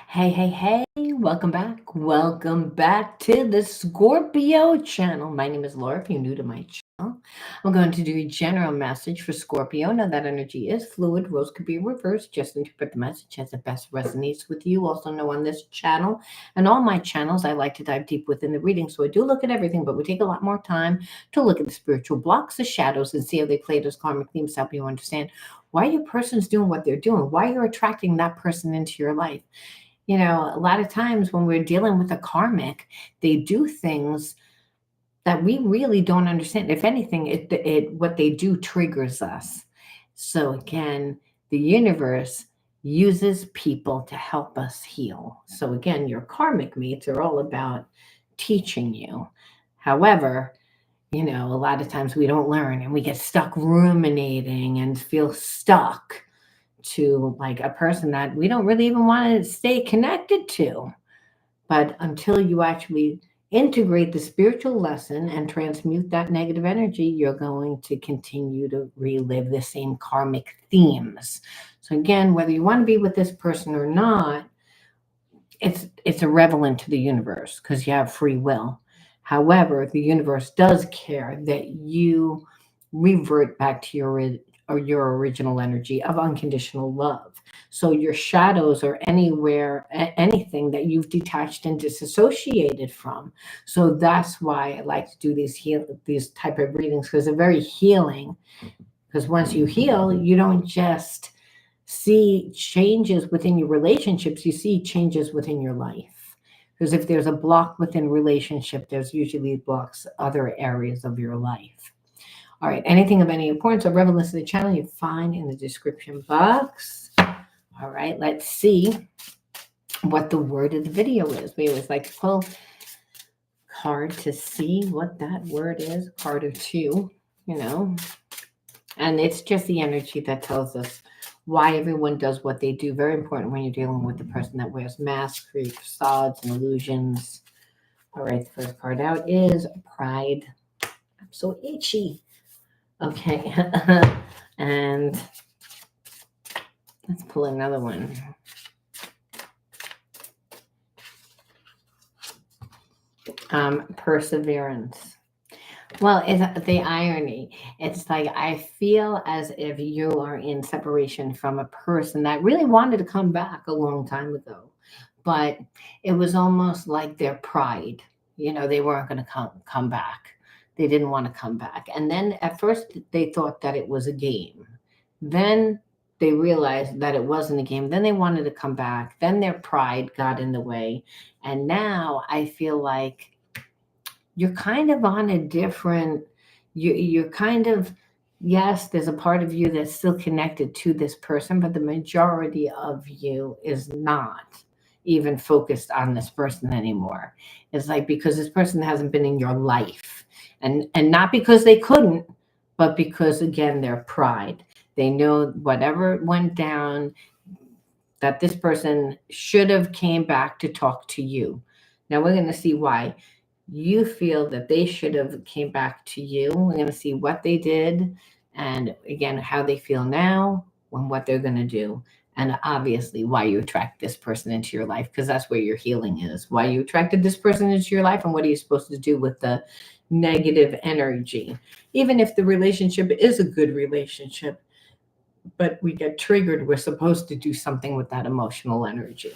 Hey, hey, hey, welcome back. Welcome back to the Scorpio channel. My name is Laura. If you're new to my channel, I'm going to do a general message for Scorpio. Now, that energy is fluid. Roles could be reversed. Just interpret the message as it best resonates with you. Also, know on this channel and all my channels, I like to dive deep within the reading. So, I do look at everything, but we take a lot more time to look at the spiritual blocks, the shadows, and see how they play those karmic themes to help you understand why your person's doing what they're doing, why you're attracting that person into your life. A lot of times when we're dealing with a karmic, they do things that we really don't understand. If anything, it what they do triggers us. So again, the universe uses people to help us heal. So again, your karmic mates are all about teaching you. However, a lot of times we don't learn and we get stuck ruminating and feel stuck to like a person that we don't really even want to stay connected to. But until you actually integrate the spiritual lesson and transmute that negative energy, you're going to continue to relive the same karmic themes. So again, whether you want to be with this person or not, it's irrelevant to the universe because you have free will. However, the universe does care that you revert back to your original energy of unconditional love. So your shadows are anything that you've detached and disassociated from. So that's why I like to do these type of readings because they're very healing. Because once you heal, you don't just see changes within your relationships, you see changes within your life. Because if there's a block within relationship, there's usually blocks other areas of your life. All right, anything of any importance or relevance to the channel, you find in the description box. All right, let's see what the word of the video is. We always like to pull card to see what that word is, card or two, and it's just the energy that tells us why everyone does what they do. Very important when you're dealing with the person that wears masks, creates facades and illusions. All right, the first card out is Pride. I'm so itchy. Okay. And let's pull another one. Perseverance. Well, it's the irony. It's like I feel as if you are in separation from a person that really wanted to come back a long time ago, but it was almost like their pride. They weren't going to come back. They didn't want to come back. And then at first they thought that it was a game. Then they realized that it wasn't a game. Then they wanted to come back. Then their pride got in the way. And now I feel like you're kind of on a different, you're kind of, yes, there's a part of you that's still connected to this person, but the majority of you is not even focused on this person anymore. It's like because this person hasn't been in your life, and not because they couldn't, but because again their pride. They know whatever went down, that this person should have came back to talk to you. Now we're going to see why you feel that they should have came back to you. We're going to see what they did and again how they feel now and what they're going to do, and obviously why you attract this person into your life, because that's where your healing is. Why you attracted this person into your life and what are you supposed to do with the negative energy. Even if the relationship is a good relationship, but we get triggered, we're supposed to do something with that emotional energy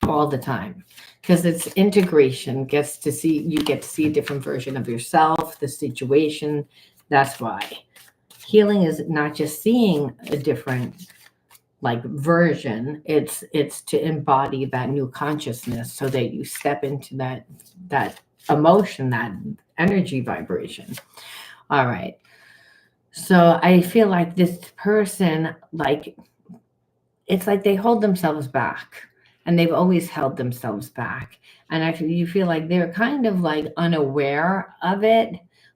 all the time, because it's integration. You get to see a different version of yourself, the situation. That's why healing is not just seeing a different like version. It's to embody that new consciousness so that you step into that emotion, that energy vibration. All right, so I feel like this person, like it's like they hold themselves back, and they've always held themselves back. And actually, you feel like they're kind of like unaware of it,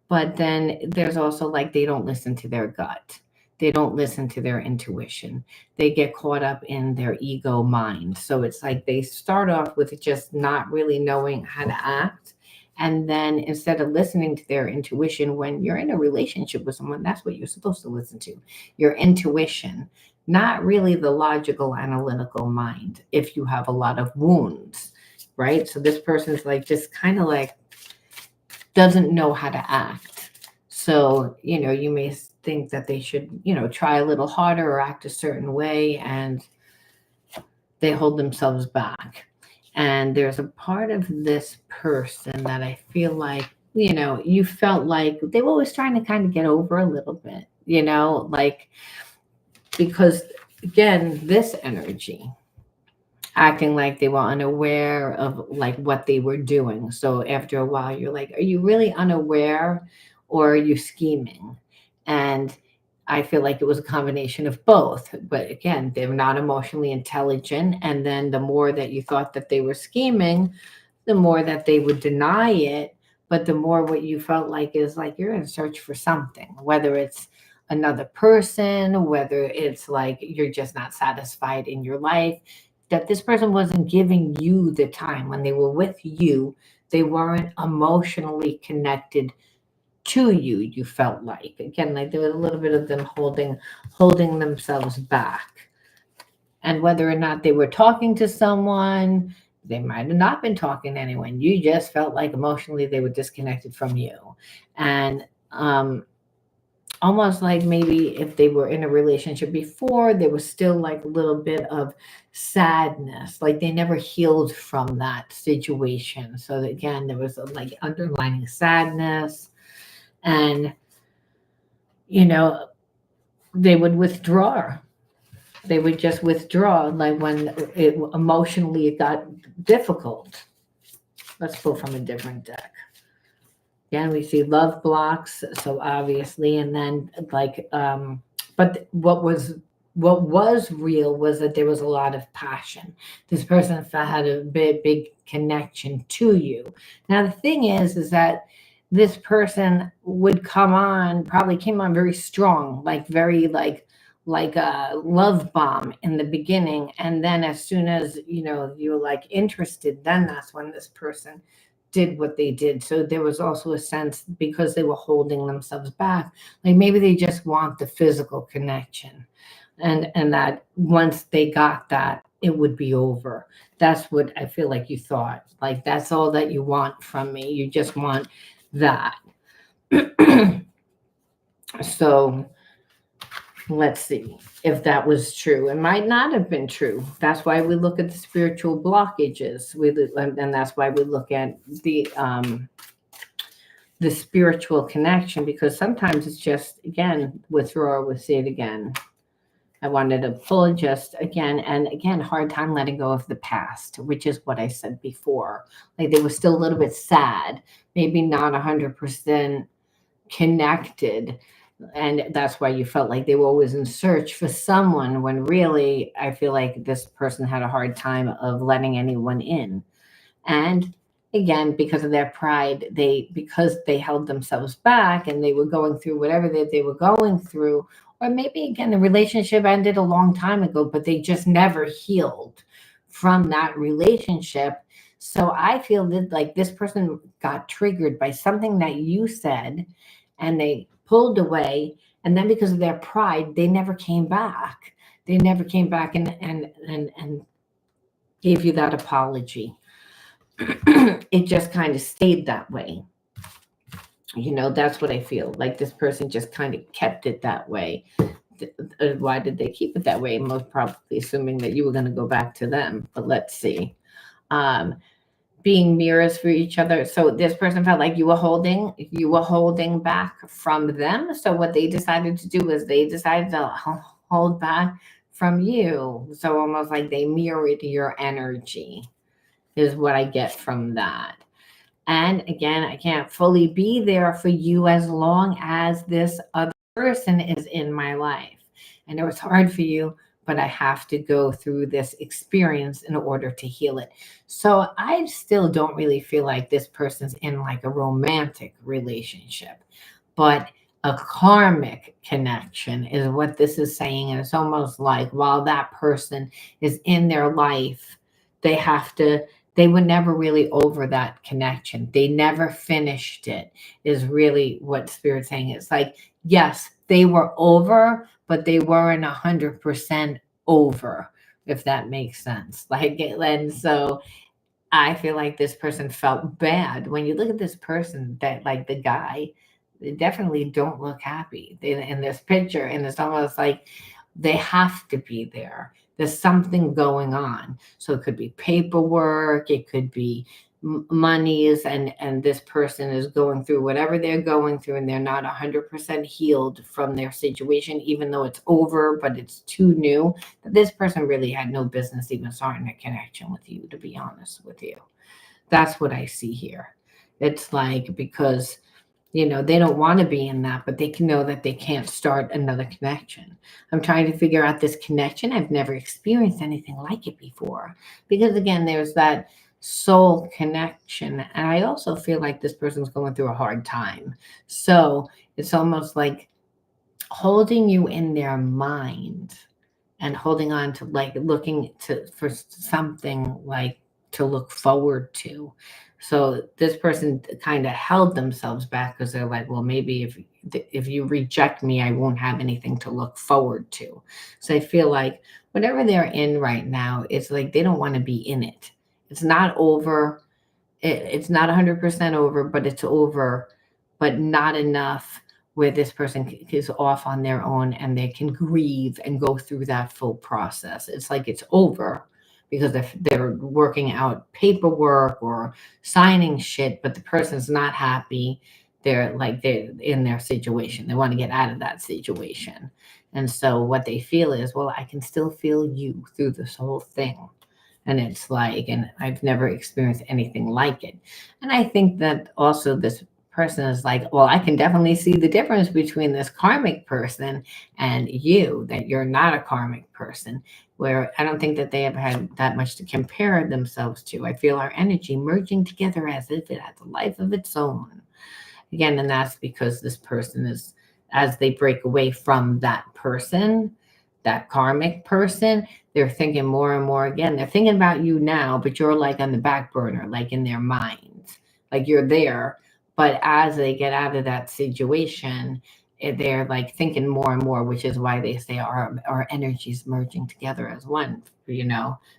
but then there's also like they don't listen to their gut. They don't listen to their intuition. They get caught up in their ego mind. So it's like they start off with just not really knowing how to act. And then instead of listening to their intuition, when you're in a relationship with someone, that's what you're supposed to listen to, your intuition. not really the logical, analytical mind if you have a lot of wounds, right? So this person's like just kind of like doesn't know how to act. So, you may think that they should, try a little harder or act a certain way, and they hold themselves back. And there's a part of this person that I feel like, you felt like they were always trying to kind of get over a little bit, like, because again, this energy acting like they were unaware of like what they were doing. So after a while, you're like, are you really unaware or are you scheming? And I feel like it was a combination of both. But again, they're not emotionally intelligent. And then the more that you thought that they were scheming, the more that they would deny it. But the more what you felt like is like you're in search for something, whether it's another person, whether it's like you're just not satisfied in your life, that this person wasn't giving you the time when they were with you. They weren't emotionally connected to you. You felt like, again, like there was a little bit of them holding themselves back. And whether or not they were talking to someone, they might have not been talking to anyone. You just felt like emotionally they were disconnected from you. And almost like maybe if they were in a relationship before, there was still like a little bit of sadness, like they never healed from that situation. So again, there was like underlining sadness, and you know they would withdraw. They would just withdraw, like when emotionally it got difficult. Let's pull from a different deck. Again, we see love blocks, so obviously, and then like, but what was real was that there was a lot of passion. This person had a big connection to you. Now the thing is that this person would probably came on very strong, like very like a love bomb in the beginning, and then as soon as you were like interested, then that's when this person did what they did. So there was also a sense, because they were holding themselves back, like maybe they just want the physical connection, and that once they got that, it would be over. That's what I feel like you thought, like that's all that you want from me, you just want that. So let's see if that was true. It might not have been true. That's why we look at the spiritual blockages. And that's why we look at the spiritual connection, because sometimes it's just, again, withdraw, we'll say it again. I wanted to pull just again and again, hard time letting go of the past, which is what I said before. Like they were still a little bit sad, maybe not 100% connected. And that's why you felt like they were always in search for someone, when really I feel like this person had a hard time of letting anyone in. And again, because of their pride, because they held themselves back and they were going through whatever they were going through, or maybe again the relationship ended a long time ago, but they just never healed from that relationship. So I feel that like this person got triggered by something that you said, and they pulled away, and then because of their pride, they never came back. They never came back and gave you that apology. It just kind of stayed that way. That's what I feel like. This person just kind of kept it that way. Why did they keep it that way? Most probably assuming that you were going to go back to them. But let's see. Being mirrors for each other. So this person felt like you were holding back from them. So what they decided to do is they decided to hold back from you. So almost like they mirrored your energy is what I get from that. And again, I can't fully be there for you as long as this other person is in my life. I know it's hard for you, but I have to go through this experience in order to heal it. So I still don't really feel like this person's in like a romantic relationship, but a karmic connection is what this is saying. And it's almost like while that person is in their life, they were never really over that connection. They never finished it, is really what Spirit's saying. It's like, yes, they were over, but they weren't 100% over, if that makes sense. Like, and so I feel like this person felt bad. When you look at this person, that like the guy, they definitely don't look happy in this picture. And it's almost like they have to be there. There's something going on. So it could be paperwork, it could be monies, and this person is going through whatever they're going through, and they're not 100% healed from their situation, even though it's over, but it's too new. This person really had no business even starting a connection with you, to be honest with you. That's what I see here. It's like, because they don't want to be in that, but they can know that they can't start another connection. I'm trying to figure out this connection. I've never experienced anything like it before. Because again, there's that soul connection. And I also feel like this person's going through a hard time. So it's almost like holding you in their mind and holding on to, like, looking to for something like to look forward to. So this person kind of held themselves back because they're like, well, maybe if you reject me, I won't have anything to look forward to. So I feel like whatever they're in right now, it's like they don't want to be in it. It's not over. It's not 100% over, but it's over, but not enough where this person is off on their own and they can grieve and go through that full process. It's like it's over because they're working out paperwork or signing shit, but the person's not happy. They're in their situation. They want to get out of that situation. And so what they feel is, well, I can still feel you through this whole thing. And it's like, and I've never experienced anything like it. And I think that also this person is like, well, I can definitely see the difference between this karmic person and you, that you're not a karmic person, where I don't think that they have had that much to compare themselves to. I feel our energy merging together as if it has a life of its own. Again, and that's because this person is, as they break away from that person, that karmic person, they're thinking more and more. Again, they're thinking about you now, but you're like on the back burner, like in their minds, like you're there. But as they get out of that situation, they're like thinking more and more, which is why they say our energies merging together as one,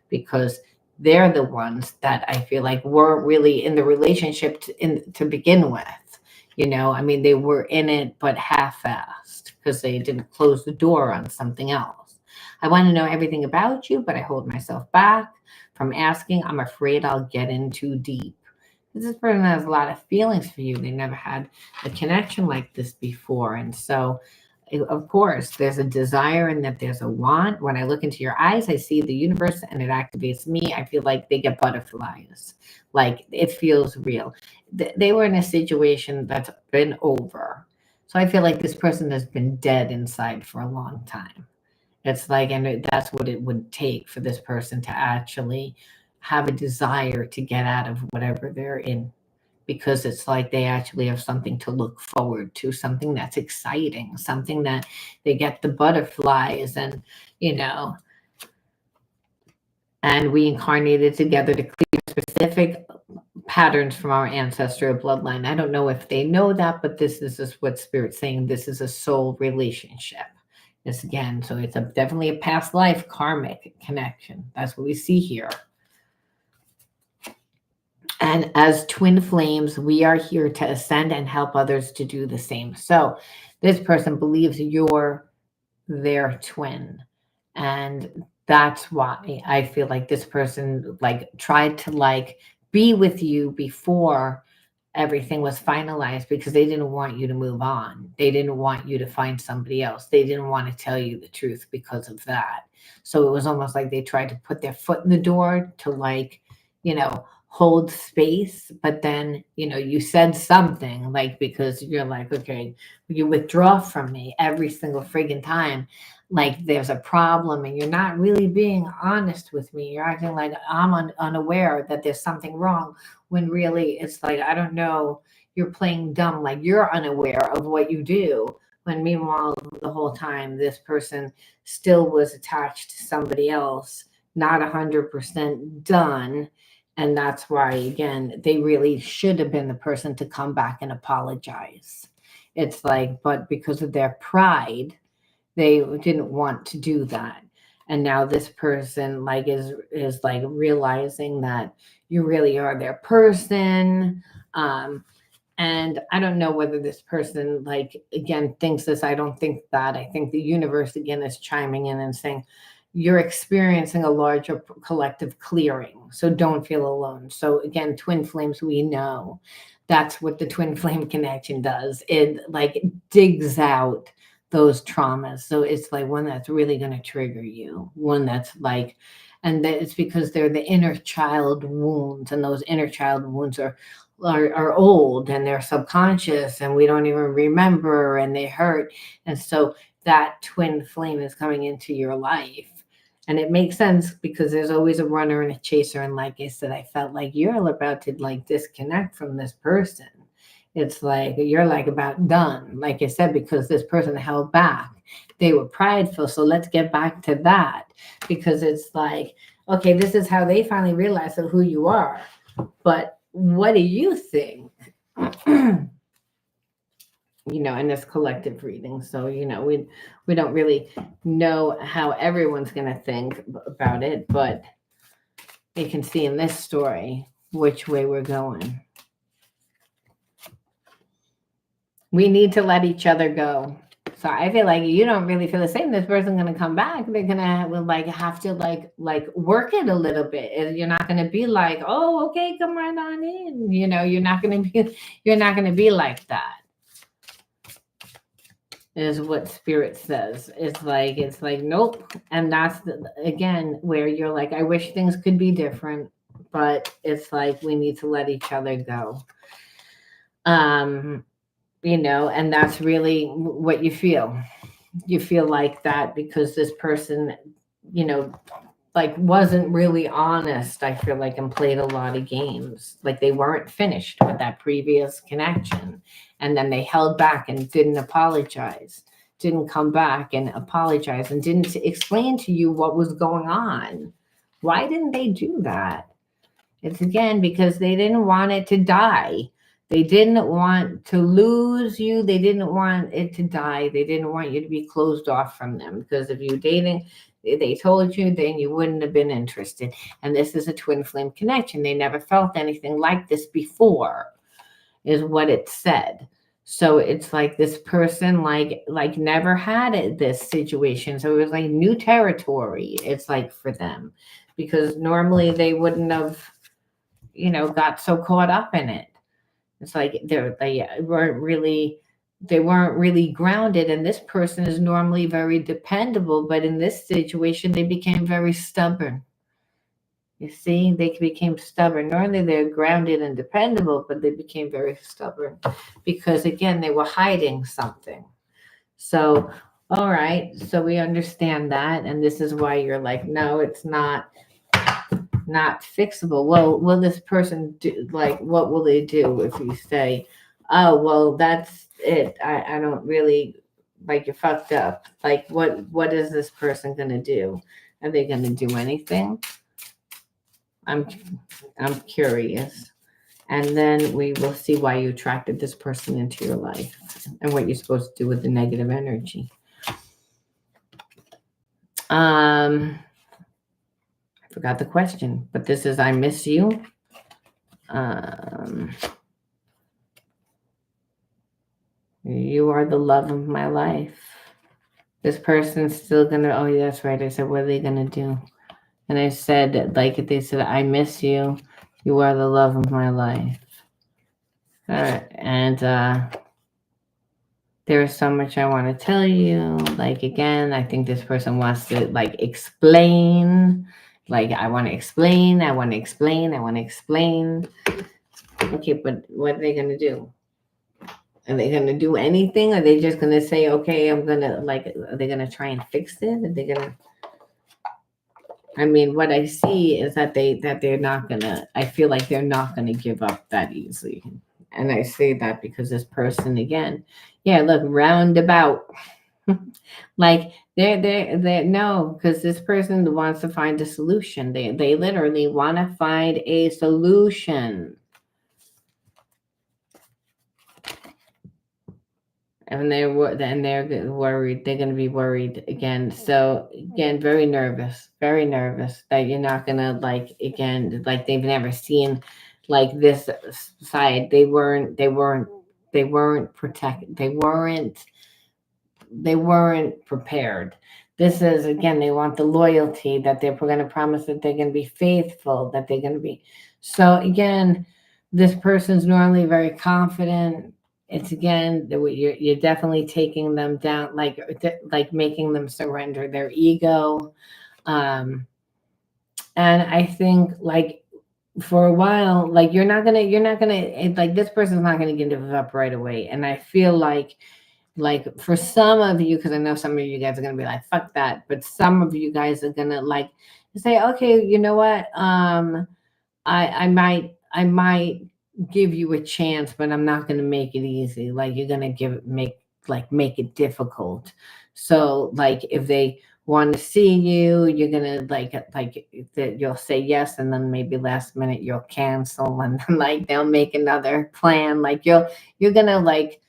because they're the ones that I feel like weren't really in the relationship to begin with. I mean, they were in it, but half-assed because they didn't close the door on something else. I want to know everything about you, but I hold myself back from asking. I'm afraid I'll get in too deep. This person has a lot of feelings for you. They never had a connection like this before. And so, of course, there's a desire and that there's a want. When I look into your eyes, I see the universe and it activates me. I feel like they get butterflies. Like it feels real. They were in a situation that's been over. So I feel like this person has been dead inside for a long time. It's like, and that's what it would take for this person to actually have a desire to get out of whatever they're in, because it's like they actually have something to look forward to, something that's exciting, something that they get the butterflies you know, and we incarnated together to clear specific patterns from our ancestral bloodline. I don't know if they know that, but this is just what Spirit's saying. This is a soul relationship. This again, so it's definitely a past life karmic connection. That's what we see here. And as twin flames, we are here to ascend and help others to do the same. So this person believes you're their twin. And that's why I feel like this person like tried to like be with you before everything was finalized, because they didn't want you to move on. They didn't want you to find somebody else. They didn't want to tell you the truth because of that. So it was almost like they tried to put their foot in the door to like, hold space. But then, you said something like, because you're like, okay, you withdraw from me every single friggin' time. Like there's a problem and you're not really being honest with me. You're acting like I'm unaware that there's something wrong, when really it's like, I don't know, you're playing dumb, like you're unaware of what you do. When meanwhile, the whole time, this person still was attached to somebody else, not 100% done. And that's why, again, they really should have been the person to come back and apologize. It's like, but because of their pride, they didn't want to do that. And now this person like is like realizing that you really are their person. um and I don't know whether this person, like, again, thinks this. I don't think that. I think the universe, again, is chiming in and saying, you're experiencing a larger collective clearing. So don't feel alone. So, again, twin flames, we know that's what the twin flame connection does. It like digs out those traumas. So it's like one that's really going to trigger you, one that's like, and that it's because they're the inner child wounds, and those inner child wounds are old, and they're subconscious, and we don't even remember, and they hurt. And so that twin flame is coming into your life. And it makes sense because there's always a runner and a chaser. And like I said, I felt like you're about to like disconnect from this person. It's like you're like about done, like I said, because this person held back. They were prideful. So let's get back to that, because it's like, okay, this is how they finally realize who you are. But what do you think? In this collective reading. So, we don't really know how everyone's going to think about it, but you can see in this story which way we're going. We need to let each other go. So I feel like you don't really feel the same. This person's going to come back. They're going to have to work it a little bit. You're not going to be like, oh, okay, come right on in. You're not going to be like that. Is what spirit says. It's like nope. And that's again where you're like, I wish things could be different, but it's like we need to let each other go. And that's really what you feel. You feel like that because this person, wasn't really honest, I feel like, and played a lot of games. Like they weren't finished with that previous connection. And then they held back and didn't apologize, didn't come back and apologize, and didn't explain to you what was going on. Why didn't they do that? It's again because they didn't want it to die. They didn't want to lose you. They didn't want it to die. They didn't want you to be closed off from them, because if you're dating, they told you, then you wouldn't have been interested. And this is a twin flame connection. They never felt anything like this before, is what it said. So it's like this person like never had this situation. So it was like new territory. It's like for them, because normally they wouldn't have, got so caught up in it. It's like they weren't really grounded, and this person is normally very dependable, but in this situation they became very stubborn. You see, they became stubborn. Normally they're grounded and dependable, but they became very stubborn because, again, they were hiding something. So, all right, so we understand that, and this is why you're like, no, it's not fixable. Well, will this person do, like, what will they do if you say, oh, well, that's it, I don't really, like, you're fucked up. Like, what is this person going to do? Are they going to do anything? I'm curious. And then we will see why you attracted this person into your life and what you're supposed to do with the negative energy. I forgot the question, but this is, I miss you. You are the love of my life. This person's still gonna, oh, yeah, that's right. I said, what are they gonna do? And I said, like, they said, I miss you. You are the love of my life. All right. And there is so much I want to tell you. Like, again, I think this person wants to, like, explain. Like, I want to explain. Okay, but what are they going to do? Are they going to do anything? Are they just going to say, okay, I'm going to, like, are they going to try and fix it? Are they going to? I mean, what I see is that they're not going to, I feel like they're not going to give up that easily. And I say that because this person, again, yeah, look, roundabout. Like they're no, because this person wants to find a solution. They literally want to find a solution. and they're worried. They're going to be worried again. So again, very nervous that you're not going to, like, again, like they've never seen like this side. They weren't protected. They weren't prepared. This is, again, they want the loyalty, that they're going to promise that they're going to be faithful, that they're going to be. So again, this person's normally very confident. It's, again, you're definitely taking them down, like making them surrender their ego. Um, and I think, like, for a while, like, like, this person's not gonna give up right away. And I feel like for some of you, because I know some of you guys are gonna be like, fuck that, but some of you guys are gonna, like, say, okay, you know what? I might give you a chance, but I'm not gonna make it easy. Like, you're gonna make it difficult. So, like, if they want to see you, you're gonna, like that, you'll say yes, and then maybe last minute you'll cancel, and then, like, they'll make another plan. Like, you're gonna, like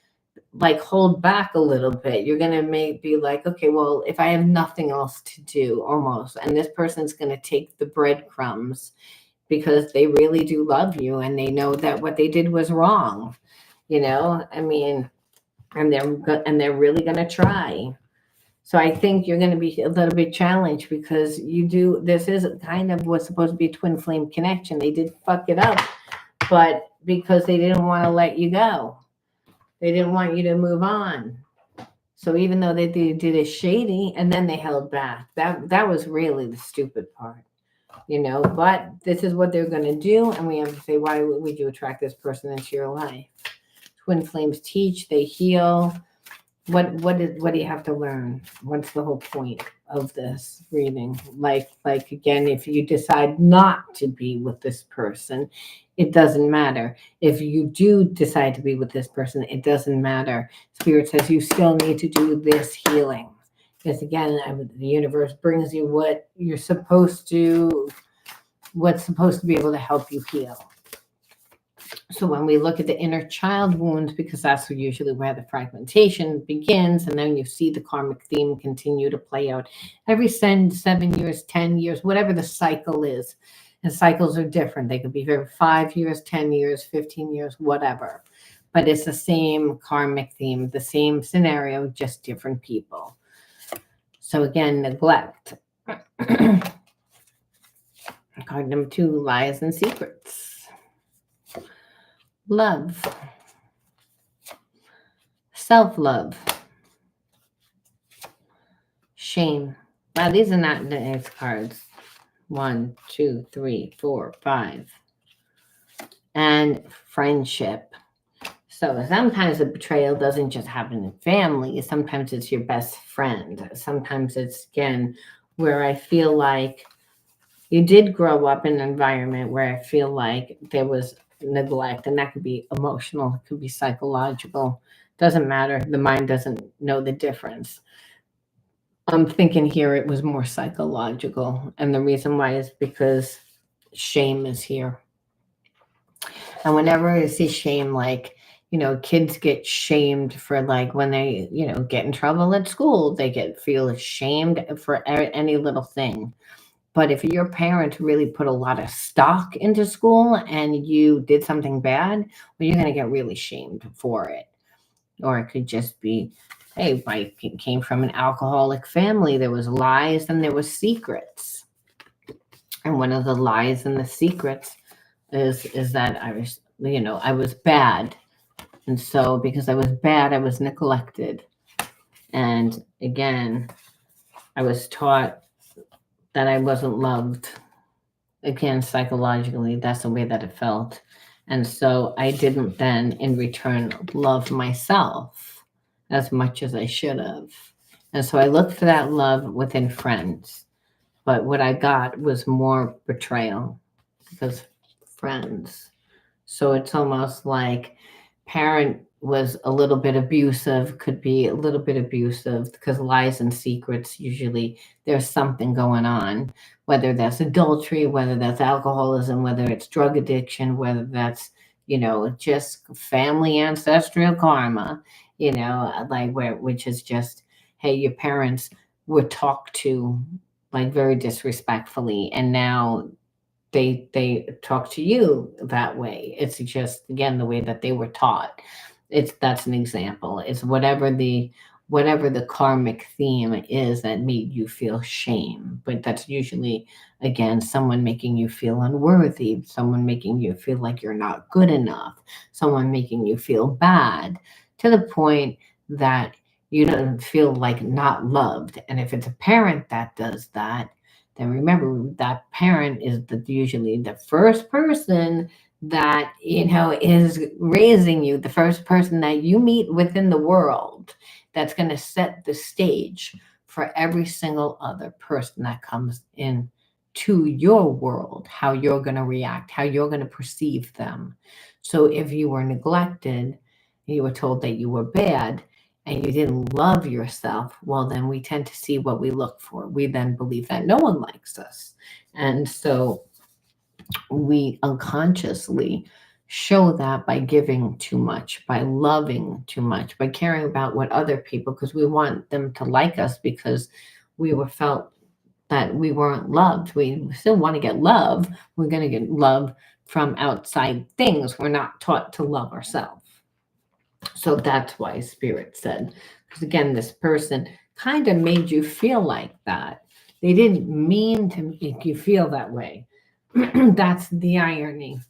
hold back a little bit. You're gonna be like, okay, well, if I have nothing else to do, almost, and this person's gonna take the breadcrumbs, because they really do love you, and they know that what they did was wrong. I mean, and they're really gonna try. So I think you're going to be a little bit challenged, because this is kind of what's supposed to be a twin flame connection. They did fuck it up, but because they didn't want to let you go, they didn't want you to move on. So even though they did it shady, and then they held back, that was really the stupid part. But this is what they're going to do. And we have to say, why would you attract this person into your life? Twin flames teach, they heal. What do you have to learn? What's the whole point of this reading? Like, again, if you decide not to be with this person, it doesn't matter. If you do decide to be with this person, it doesn't matter. Spirit says you still need to do this healing. Because, again, the universe brings you what's supposed to be able to help you heal. So when we look at the inner child wounds, because that's usually where the fragmentation begins, and then you see the karmic theme continue to play out every 7 years, 10 years, whatever the cycle is. And cycles are different. They could be every 5 years, 10 years, 15 years, whatever. But it's the same karmic theme, the same scenario, just different people. So again, neglect. Card number 2, lies and secrets. Love, self-love, shame. Wow, these are not the X cards. 1, 2, 3, 4, 5. And friendship. So sometimes a betrayal doesn't just happen in family. Sometimes it's your best friend. Sometimes it's, again, where I feel like you did grow up in an environment where I feel like there was neglect, and that could be emotional, it could be psychological, doesn't matter. The mind doesn't know the difference. I'm thinking here it was more psychological, and the reason why is because shame is here. And whenever I see shame, like, kids get shamed for, like, when they, get in trouble at school, they feel ashamed for any little thing. But if your parents really put a lot of stock into school and you did something bad, well, you're going to get really shamed for it. Or it could just be, hey, I came from an alcoholic family. There was lies and there was secrets. And one of the lies and the secrets is that I was bad. And so because I was bad, I was neglected. And again, I was taught that I wasn't loved. Again, psychologically, that's the way that it felt. And so I didn't then, in return, love myself as much as I should have. And so I looked for that love within friends. But what I got was more betrayal, because friends. So it's almost like parent was a little bit abusive, could be a little bit abusive, because lies and secrets, usually there's something going on, whether that's adultery, whether that's alcoholism, whether it's drug addiction, whether that's, just family ancestral karma. like which is just, hey, your parents were talked to like very disrespectfully, and now they talk to you that way. It's just, again, the way that they were taught. That's an example. It's whatever the karmic theme is that made you feel shame. But that's usually, again, someone making you feel unworthy, someone making you feel like you're not good enough, someone making you feel bad, to the point that you don't feel like not loved. And if it's a parent that does that, then remember that parent is usually the first person that is raising you, the first person that you meet within the world, that's going to set the stage for every single other person that comes in to your world, how you're going to react, how you're going to perceive them. So if you were neglected, you were told that you were bad, and you didn't love yourself, well, then we tend to see what we look for. We then believe that no one likes us. And so we unconsciously show that by giving too much, by loving too much, by caring about what other people, because we want them to like us, because we were felt that we weren't loved. We still want to get love. We're going to get love from outside things. We're not taught to love ourselves. So that's why Spirit said, because again, this person kind of made you feel like that. They didn't mean to make you feel that way. That's the irony.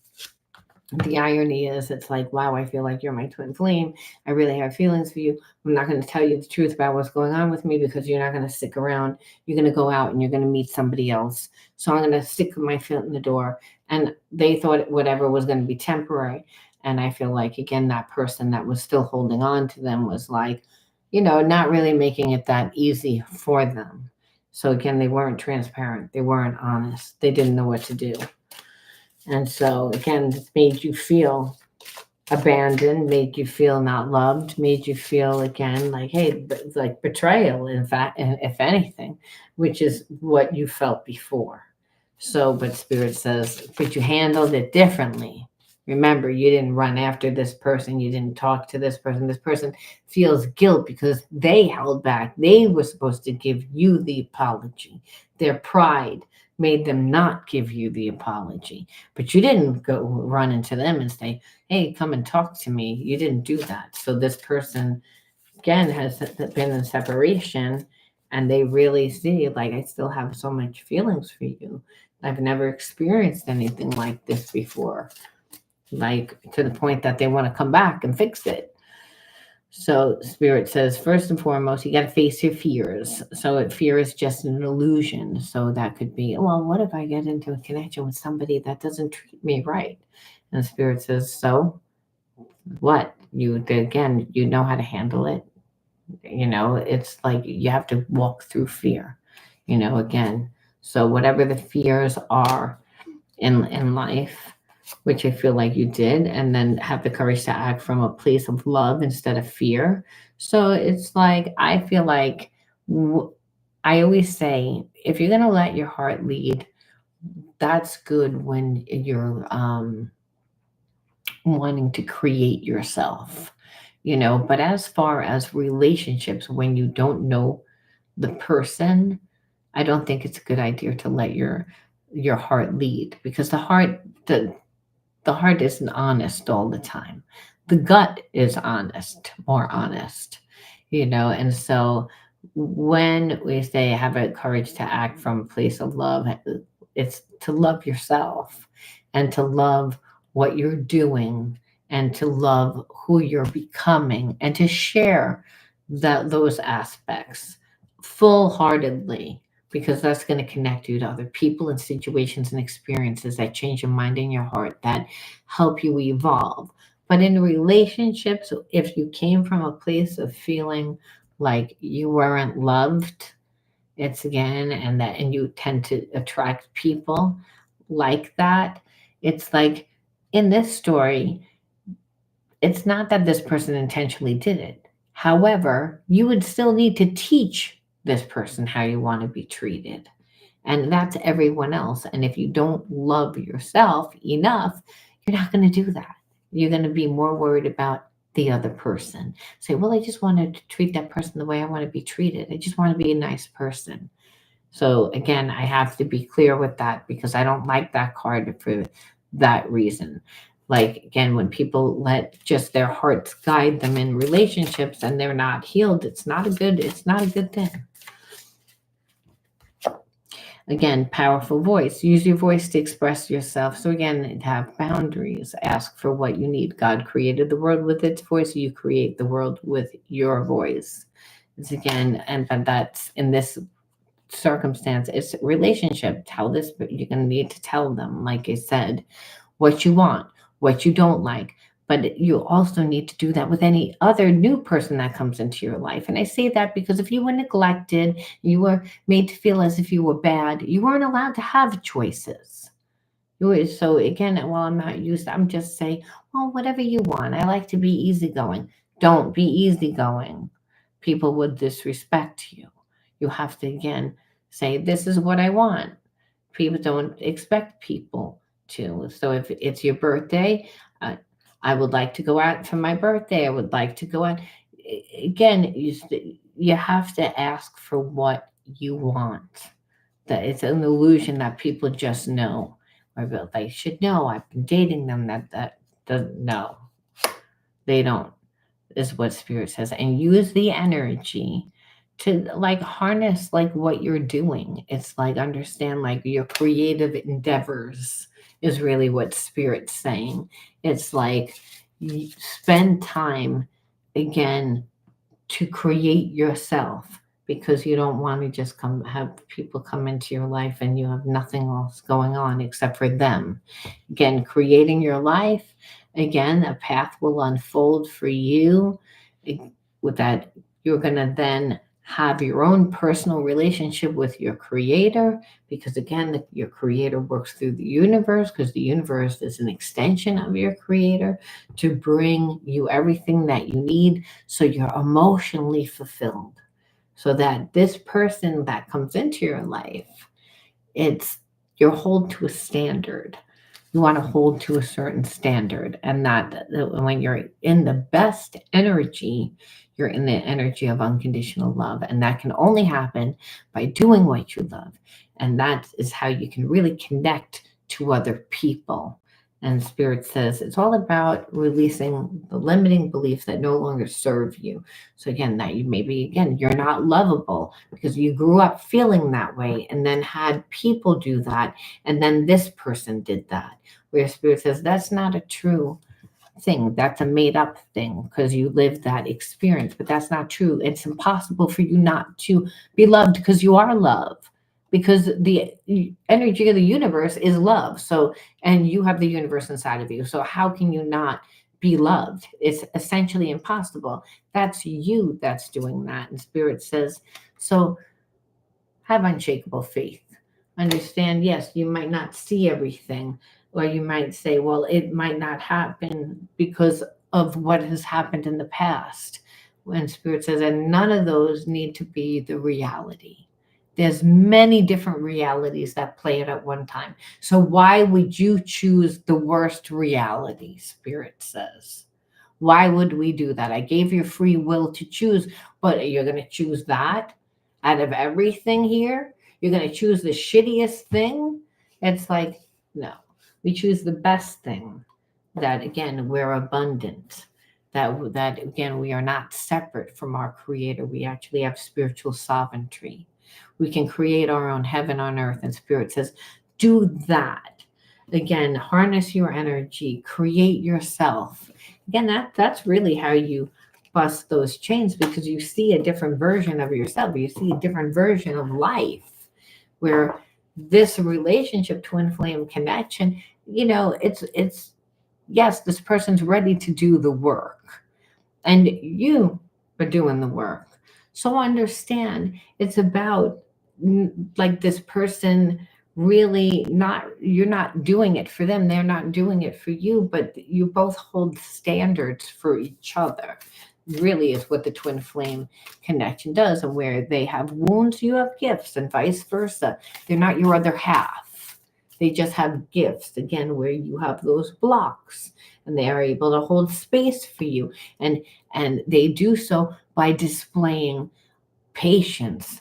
The irony is, it's like, wow, I feel like you're my twin flame. I really have feelings for you. I'm not going to tell you the truth about what's going on with me, because you're not going to stick around. You're going to go out and you're going to meet somebody else. So I'm going to stick my foot in the door. And they thought whatever was going to be temporary. And I feel like, again, that person that was still holding on to them was like, not really making it that easy for them. So again, they weren't transparent. They weren't honest. They didn't know what to do. And so, again, it made you feel abandoned, made you feel not loved, made you feel, again, like, hey, like betrayal, in fact, and if anything, which is what you felt before. So, but Spirit says, but you handled it differently. Remember, you didn't run after this person. You didn't talk to this person. This person feels guilt because they held back. They were supposed to give you the apology. Their pride made them not give you the apology. But you didn't go run into them and say, hey, come and talk to me. You didn't do that. So this person, again, has been in separation, and they really see, like, I still have so much feelings for you. I've never experienced anything like this before, like to the point that they want to come back and fix it. So Spirit says, first and foremost, you got to face your fears. So fear is just an illusion. So that could be, well, what if I get into a connection with somebody that doesn't treat me right? And Spirit says, so what? Again, you know how to handle it. It's like you have to walk through fear, again. So whatever the fears are in life, which I feel like you did, and then have the courage to act from a place of love instead of fear. So it's like, I feel like, I always say, if you're going to let your heart lead, that's good when you're wanting to create yourself, but as far as relationships, when you don't know the person, I don't think it's a good idea to let your heart lead, because the heart isn't honest all the time. The gut is honest, more honest, and so when we say have a courage to act from a place of love, it's to love yourself, and to love what you're doing, and to love who you're becoming, and to share those aspects full-heartedly, because that's going to connect you to other people and situations and experiences that change your mind and your heart, that help you evolve. But in relationships, if you came from a place of feeling like you weren't loved, it's again, and you tend to attract people like that. It's like, in this story, it's not that this person intentionally did it. However, you would still need to teach this person how you want to be treated. And that's everyone else. And if you don't love yourself enough, you're not going to do that. You're going to be more worried about the other person. Say, well, I just want to treat that person the way I want to be treated. I just want to be a nice person. So again, I have to be clear with that because I don't like that card for that reason. Like again, when people let just their hearts guide them in relationships and they're not healed, it's not a good thing. Again, powerful voice. Use your voice to express yourself. So again, have boundaries. Ask for what you need. God created the world with its voice. You create the world with your voice. It's again, and but that's in this circumstance, it's relationship. Tell this, but you're going to need to tell them, like I said, what you want, what you don't like. But you also need to do that with any other new person that comes into your life. And I say that because if you were neglected, you were made to feel as if you were bad, you weren't allowed to have choices. So again, while I'm not used, I'm just saying, well, whatever you want. I like to be easygoing. Don't be easygoing. People would disrespect you. You have to again say, this is what I want. People don't expect people to. So if it's your birthday, uh, I would like to go out for my birthday. I would like to go out. Again, you have to ask for what you want. That it's an illusion that people just know. Or they should know. I've been dating them. That doesn't know. They don't. Is what spirit says. And use the energy to like harness like what you're doing. It's like understand like your creative endeavors is really what spirit's saying. It's like you spend time again to create yourself because you don't want to just come have people come into your life and you have nothing else going on except for them. Again, creating your life. Again, a path will unfold for you with that. You're going to then have your own personal relationship with your creator because again, your creator works through the universe because the universe is an extension of your creator to bring you everything that you need so you're emotionally fulfilled. So that this person that comes into your life, it's you're hold to a standard. You want to hold to a certain standard, and that when you're in the best energy, you're in the energy of unconditional love, and that can only happen by doing what you love, and that is how you can really connect to other people. And spirit says it's all about releasing the limiting beliefs that no longer serve you. So again, that you maybe again you're not lovable because you grew up feeling that way and then had people do that and then this person did that. Where spirit says that's not a true thing. That's a made up thing because you lived that experience, but that's not true. It's impossible for you not to be loved because you are love. Because the energy of the universe is love. So, and you have the universe inside of you. So, how can you not be loved? It's essentially impossible. That's you that's doing that. And Spirit says, so have unshakable faith. Understand, yes, you might not see everything, or you might say, well, it might not happen because of what has happened in the past. When Spirit says, and none of those need to be the reality. There's many different realities that play it at one time. So why would you choose the worst reality, Spirit says? Why would we do that? I gave you free will to choose, but you're going to choose that out of everything here? You're going to choose the shittiest thing? It's like, no. We choose the best thing. That again, we're abundant. That again, we are not separate from our creator. We actually have spiritual sovereignty. We can create our own heaven on earth. And spirit says, do that. Again, harness your energy, create yourself. Again, that's really how you bust those chains because you see a different version of yourself. You see a different version of life where this relationship, twin flame connection, it's yes, this person's ready to do the work and you are doing the work. So understand it's about like this person really not, you're not doing it for them, they're not doing it for you, but you both hold standards for each other. Really is what the twin flame connection does. And where they have wounds, you have gifts, and vice versa. They're not your other half. They just have gifts, again, where you have those blocks, and they are able to hold space for you. And they do so by displaying patience,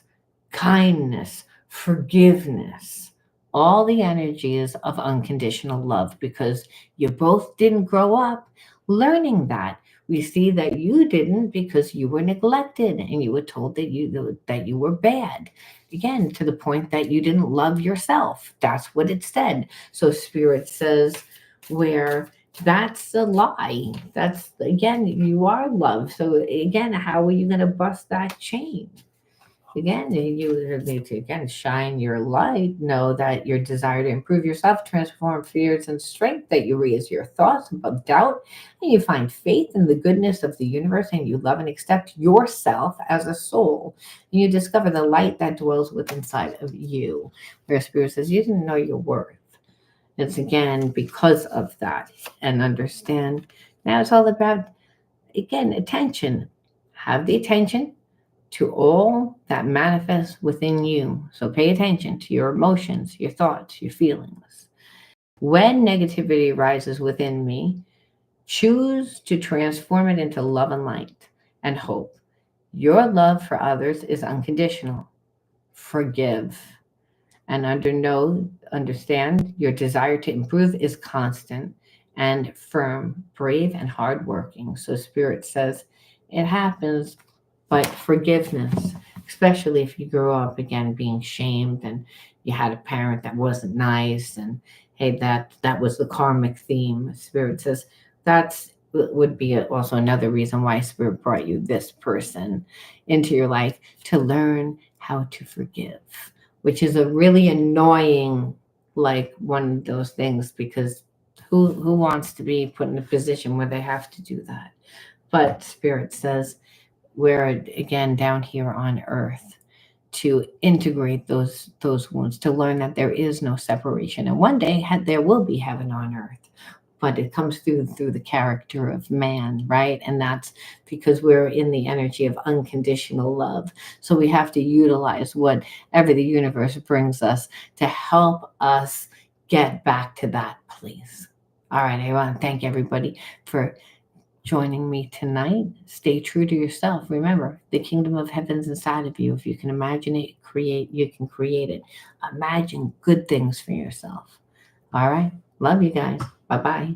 kindness, forgiveness, all the energies of unconditional love, because you both didn't grow up learning that. We see that you didn't because you were neglected and you were told that you were bad. Again, to the point that you didn't love yourself. That's what it said. So spirit says, where that's a lie. That's, again, you are love. So again, how are you going to bust that chain? Again, you need to again shine your light. Know that your desire to improve yourself, transform fears and strength, that you raise your thoughts above doubt, and you find faith in the goodness of the universe, and you love and accept yourself as a soul. And you discover the light that dwells within inside of you. Where spirit says you didn't know your worth. It's again because of that. And understand now it's all about, again, attention. Have the attention to all that manifests within you. So pay attention to your emotions, your thoughts, your feelings. When negativity arises within me, choose to transform it into love and light and hope. Your love for others is unconditional. Forgive. And understand your desire to improve is constant and firm, brave, and hardworking. So spirit says it happens, but forgiveness, especially if you grew up again being shamed and you had a parent that wasn't nice, and hey, that was the karmic theme. Spirit says that's would be also another reason why spirit brought you this person into your life, to learn how to forgive, which is a really annoying, like, one of those things, because who wants to be put in a position where they have to do that? But spirit says we're again down here on earth to integrate those wounds, to learn that there is no separation, and one day there will be heaven on earth. But it comes through the character of man, right? And that's because we're in the energy of unconditional love. So we have to utilize whatever the universe brings us to help us get back to that place. All right, I want to thank everybody for joining me tonight. Stay true to yourself. Remember, the kingdom of heaven's inside of you. If you can imagine it, you can create it. Imagine good things for yourself. All right. Love you guys. Bye-bye.